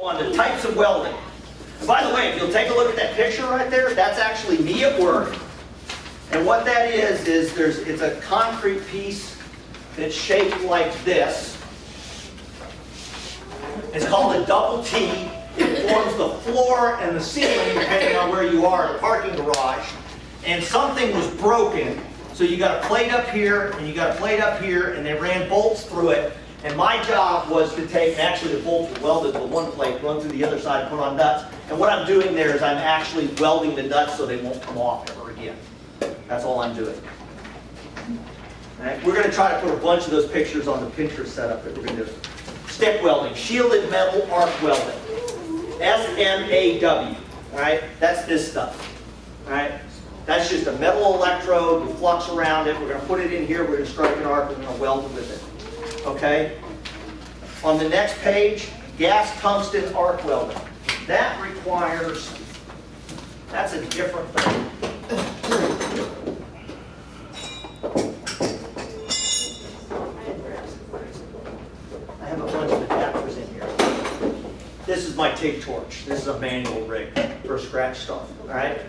On the types of welding. And by the way, if you'll take a look at that picture right there, that's actually me at work. And what that is it's a concrete piece that's shaped like this. It's called a double T. It forms the floor and the ceiling depending on where you are in the parking garage. And something was broken, so you got a plate up here and you got a plate up here, and they ran bolts through it. And my job was to take, and actually the bolts were welded to one plate, run through the other side, put on nuts. And what I'm doing there is I'm actually welding the nuts so they won't come off ever again. That's all I'm doing. All right, we're going to try to put a bunch of those pictures on the Pinterest setup that we're going to do. Stick welding, shielded metal arc welding. SMAW. All right, that's this stuff. All right, that's just a metal electrode with flux around it. We're going to put it in here. We're going to strike an arc and we're going to weld it with it. Okay? On the next page, gas tungsten arc welding. That requires, that's a different thing. I have a bunch of adapters in here. This is my TIG torch. This is a manual rig for scratch stuff. Alright?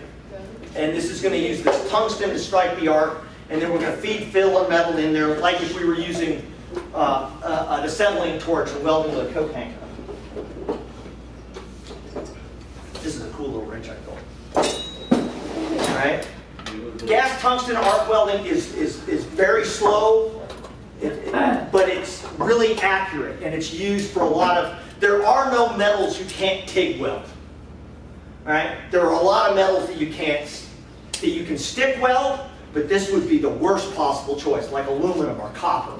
And this is going to use this tungsten to strike the arc, and then we're going to feed filler metal in there like if we were using an assembling torch and welding with a coat hanger. This is a cool little wrench I built. Alright? Gas tungsten arc welding is very slow, but it's really accurate, and it's used for a lot of, there are no metals you can't TIG weld. Alright? There are a lot of metals that you can't, that you can stick weld, but this would be the worst possible choice, like aluminum or copper.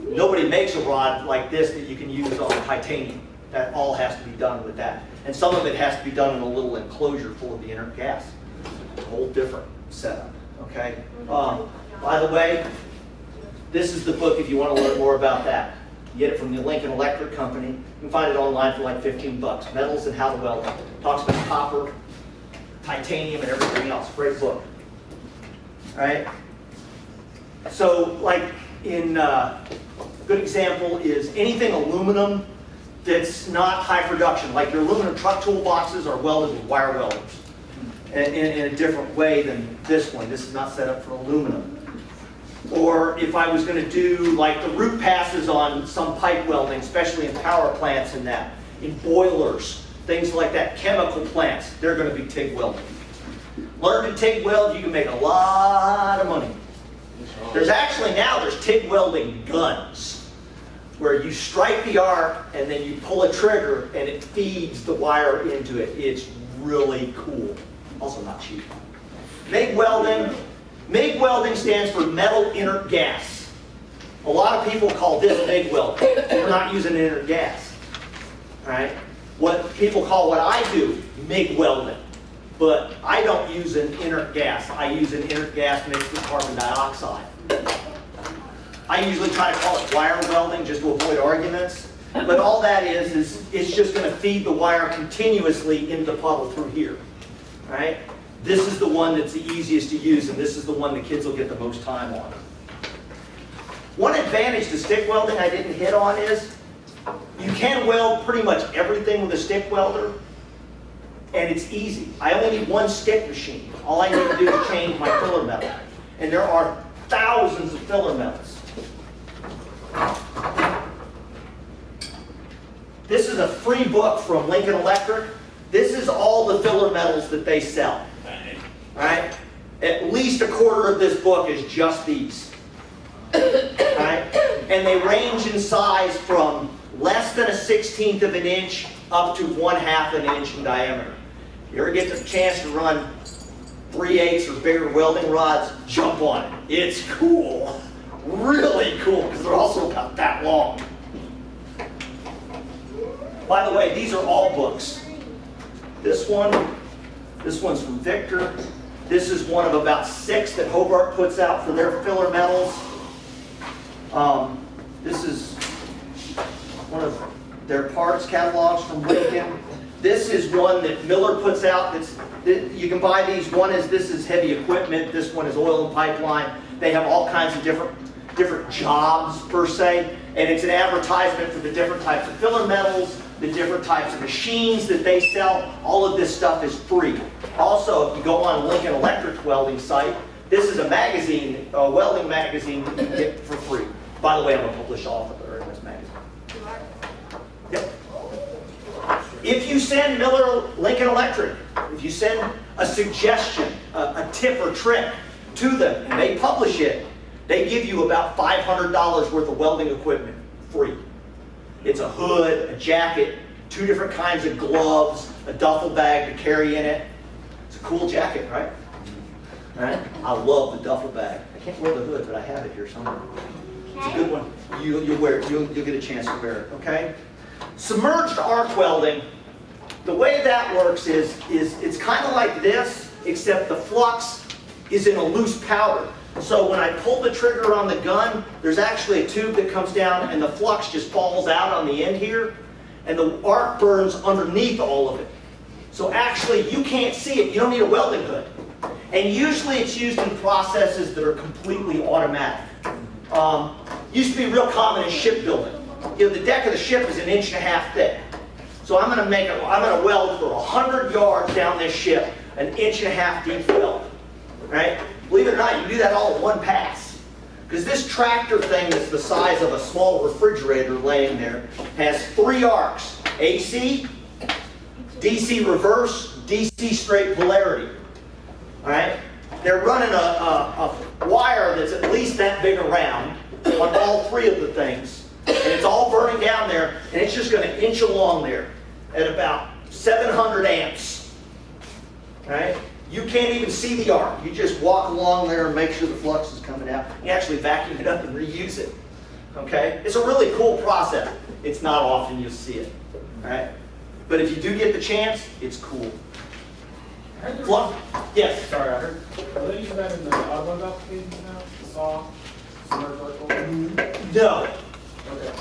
Nobody makes a rod like this that you can use on titanium. That all has to be done with that. And some of it has to be done in a little enclosure full of the inert gas. It's a whole different setup, okay? By the way, this is the book if you want to learn more about that. You get it from the Lincoln Electric Company. You can find it online for like 15 bucks. Metals and How to Weld. Talks about copper, titanium, and everything else. Great book. All right? So, like, good example is anything aluminum that's not high production, like your aluminum truck toolboxes are welded with wire welders in a different way than this one. This is not set up for aluminum. Or if I was going to do like the root passes on some pipe welding, especially in power plants and that, in boilers, things like that, chemical plants, they're going to be TIG welded. Learn to TIG weld, you can make a lot of money. There's actually now, there's TIG welding guns, where you strike the arc and then you pull a trigger and it feeds the wire into it. It's really cool. Also not cheap. MIG welding. MIG welding stands for metal inert gas. A lot of people call this MIG welding. We're not using inert gas. All right? What people call what I do, MIG welding. But I don't use an inert gas. I use an inert gas mixed with carbon dioxide. I usually try to call it wire welding just to avoid arguments. But all that is it's just going to feed the wire continuously into the puddle through here. Right? This is the one that's the easiest to use, and this is the one the kids will get the most time on. One advantage to stick welding I didn't hit on is you can weld pretty much everything with a stick welder. And it's easy. I only need one stick machine. All I need to do is change my filler metal. And there are thousands of filler metals. This is a free book from Lincoln Electric. This is all the filler metals that they sell. All right? At least a quarter of this book is just these. All right? And they range in size from less than a 1/16 of an inch up to 1/2 an inch in diameter. You ever get the chance to run 3/8 or bigger welding rods, jump on it. It's cool. Really cool, because they're also about that long. By the way, these are all books. This one's from Victor. This is one of about 6 that Hobart puts out for their filler metals. This is one of their parts catalogs from Lincoln. This is one that Miller puts out. You can buy these. This is heavy equipment. This one is oil and pipeline. They have all kinds of different different jobs per se, and it's an advertisement for the different types of filler metals, the different types of machines that they sell. All of this stuff is free. Also, if you go on Lincoln Electric's welding site, this is a magazine, a welding magazine that you can get for free. By the way, I'm a published author in this magazine. Yep. If you send Lincoln Electric, if you send a suggestion, a tip or trick to them, and they publish it, they give you about $500 worth of welding equipment free. It's a hood, a jacket, 2 different kinds of gloves, a duffel bag to carry in it. It's a cool jacket, right? Right? I love the duffel bag. I can't wear the hood, but I have it here somewhere. It's a good one. You'll wear it. You'll get a chance to wear it, okay? Submerged arc welding, the way that works is it's kind of like this, except the flux is in a loose powder. So when I pull the trigger on the gun, there's actually a tube that comes down and the flux just falls out on the end here, and the arc burns underneath all of it. So actually you can't see it. You don't need a welding hood. And usually it's used in processes that are completely automatic. Used to be real common in shipbuilding. You know, the deck of the ship is 1.5 inches thick. So I'm going to weld for 100 yards down this ship, 1.5 inch deep weld. Right? Believe it or not, you can do that all in one pass. Because this tractor thing that's the size of a small refrigerator laying there has 3 arcs: AC, DC reverse, DC straight polarity. All right? They're running a wire that's at least that big around on all 3 of the things. And it's all burning down there, and it's just going to inch along there at about 700 amps. All right? You can't even see the arc. You just walk along there and make sure the flux is coming out. You actually vacuum it up and reuse it. Okay? It's a really cool process. It's not often you'll see it. All right? But if you do get the chance, it's cool. Yes? Sorry, I heard. Are they using that in the automotive applications now? The saw? Submerged arc? No. Okay.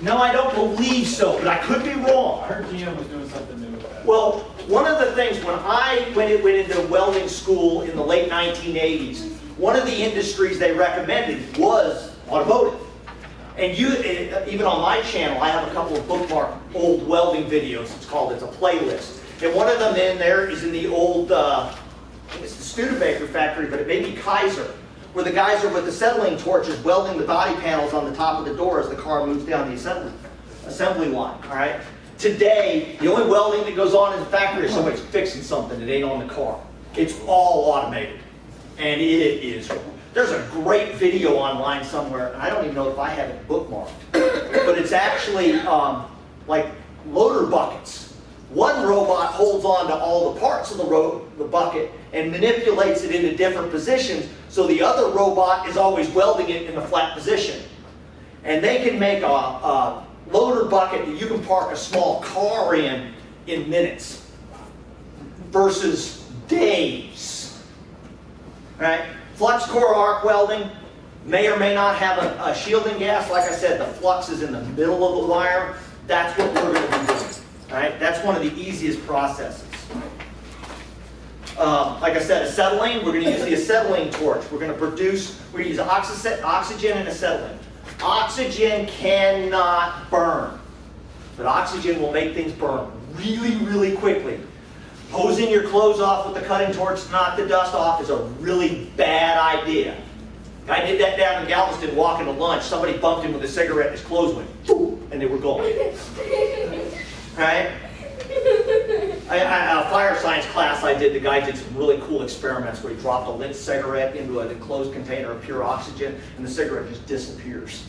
No, I don't believe so, but I could be wrong. I heard GM was doing something new with that. Well, one of the things when I went into welding school in the late 1980s, one of the industries they recommended was automotive. And even on my channel, I have a couple of bookmarked old welding videos. It's a playlist. And one of them in there is in the old, I think it's the Studebaker factory, but it may be Kaiser, where the guys are with acetylene torches welding the body panels on the top of the door as the car moves down the assembly line, all right? Today, the only welding that goes on in the factory is somebody's fixing something that ain't on the car. It's all automated. And it is. There's a great video online somewhere, and I don't even know if I have it bookmarked, but it's actually like loader buckets. One robot holds on to all the parts of the bucket and manipulates it into different positions, so the other robot is always welding it in a flat position. And they can make a loader bucket that you can park a small car in minutes versus days. Right? Flux core arc welding may or may not have a shielding gas. Like I said, the flux is in the middle of the wire. That's what we're going to be doing. Right? That's one of the easiest processes. Like I said, acetylene, we're going to use the acetylene torch. We're going to use oxygen and acetylene. Oxygen cannot burn, but oxygen will make things burn really, really quickly. Hosing your clothes off with the cutting torch to knock the dust off is a really bad idea. I did that down in Galveston walking to lunch. Somebody bumped him with a cigarette and his clothes went boom, and they were gone. Right? A fire science class I did, the guy did some really cool experiments where he dropped a lit cigarette into an enclosed container of pure oxygen, and the cigarette just disappears.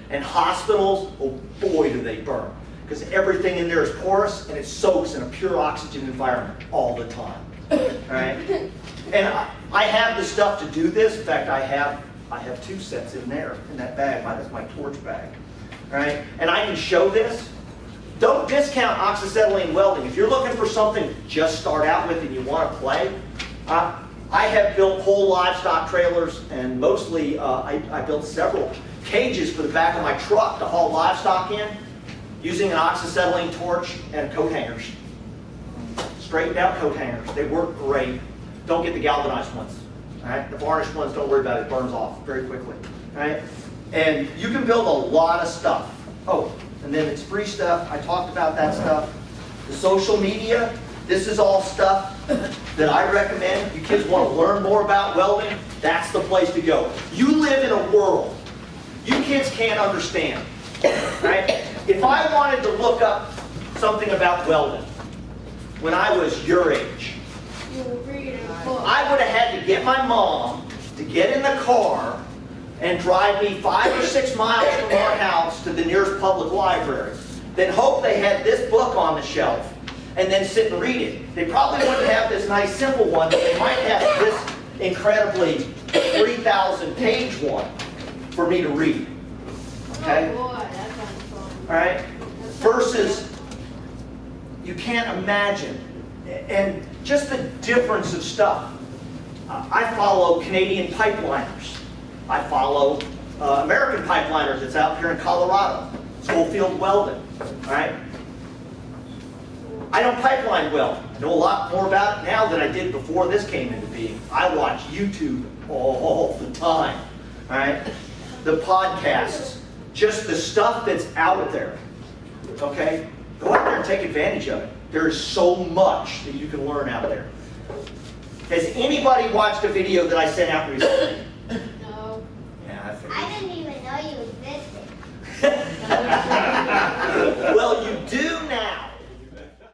And hospitals, oh boy do they burn. Because everything in there is porous, and it soaks in a pure oxygen environment all the time. Right? And I have the stuff to do this. In fact, I have 2 sets in there, in that bag. That's my torch bag. Right? And I can show this. Don't discount oxyacetylene welding. If you're looking for something to just start out with and you want to play, I have built whole livestock trailers, and mostly I built several cages for the back of my truck to haul livestock in using an oxyacetylene torch and coat hangers. Straightened out coat hangers. They work great. Don't get the galvanized ones. All right? The varnished ones, don't worry about it. It burns off very quickly. All right? And you can build a lot of stuff. Oh, and then it's free stuff. I talked about that stuff. The social media, this is all stuff that I recommend. If you kids want to learn more about welding, that's the place to go. You live in a world you kids can't understand, right? If I wanted to look up something about welding when I was your age, I would have had to get my mom to get in the car and drive me 5 or 6 miles from our house to the nearest public library. Then hope they had this book on the shelf and then sit and read it. They probably wouldn't have this nice simple one, but they might have this incredibly 3,000 page one for me to read. Okay? Oh boy, that sounds fun. All right? Versus, you can't imagine. And just the difference of stuff. I follow Canadian pipeliners. I follow American pipeliners that's out here in Colorado. Schofield Welding. All right? I don't pipeline weld. I know a lot more about it now than I did before this came into being. I watch YouTube all the time. All right? The podcasts. Just the stuff that's out there. Okay? Go out there and take advantage of it. There is so much that you can learn out there. Has anybody watched a video that I sent out recently? No. Yeah, I figured. I didn't even know you existed. Well, you do